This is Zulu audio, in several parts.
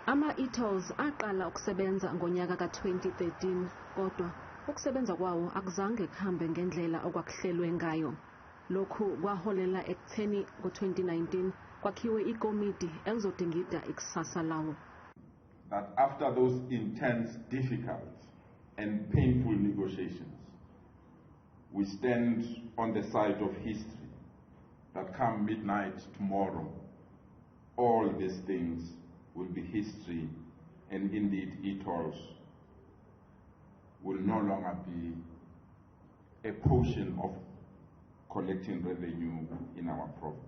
Ama-e-tolls aqala ukusebenza ngonyaka ka-2013 kodwa ukusebenza kwawo akuzange kuhambe ngendlela okwakuhlelwe ngayo. Lokhu kwaholela ekutheni ngo-2019 kwakhiwe ikomiti elizodingida ikusasa lawo. That after those intense, difficult and painful negotiations, we stand on the side of history, that come midnight tomorrow, all these things will be history, and indeed e-tolls will no longer be a portion of collecting revenue in our province.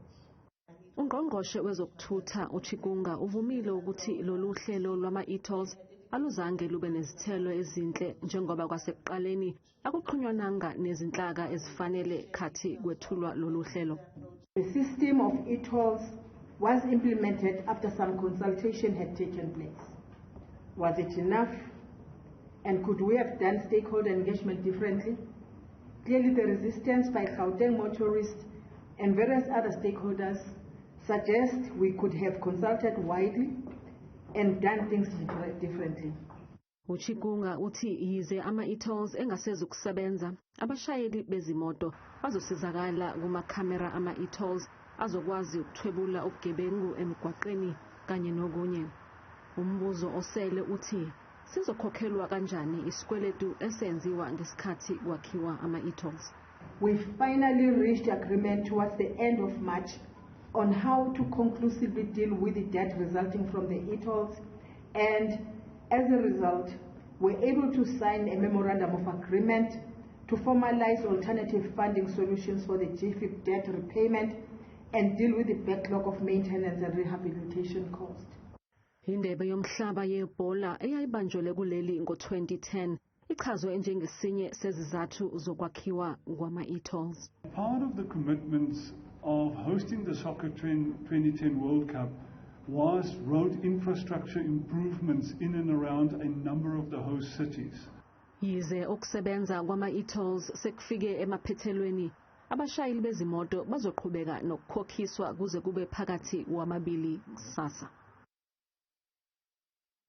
UNgqongqoshe wezokuthutha uChikunga uvumile ukuthi loluhlelo lwama e-tolls aluzange lube nezithelo ezinhle njengoba kwasekuqaleni akuqhunywananga nezinhlaka ezifanele khathi kwethulwa loluhlelo. The system of e-tolls was implemented after some consultation had taken place. Was it enough? And could we have done stakeholder engagement differently? Clearly the resistance by E-Gauteng motorists and various other stakeholders suggest we could have consulted widely and done things differently. uChikunga uthi yize ama-e-tolls engasezi ukusebenza, abashayeli bezimoto bazosizakala kumakhamera ama-e-tolls azokwazi ukuthwebula ubugebengu emigwaqeni kanye nokunye. Umbuzo osele uthi sizokhokhelwa kanjani isikweletu esenziwa ngesikhathi kwakhiwa ama-e-tolls. We finally reached agreement towards the end of March on how to conclusively deal with the debt resulting from the e-tolls, and as a result we're able to sign a memorandum of agreement to formalize alternative funding solutions for the GFIP debt repayment and deal with the backlog of maintenance and rehabilitation costs. Indebe yomhlaba yebhola eyayibanjwe kuleli ngo-2010 ichazwe njengesinye sezizathu zokwakhiwa kwama e-tolls. Part of the commitments of hosting the Soccer 2010 World Cup was road infrastructure improvements in and around a number of the host cities. Yize ukusebenza kwama e-tolls sekufike emaphethelweni, abashayeli bezimoto bazoqhubeka nokukhokhiswa kuze kube phakathi kwamabili kusasa.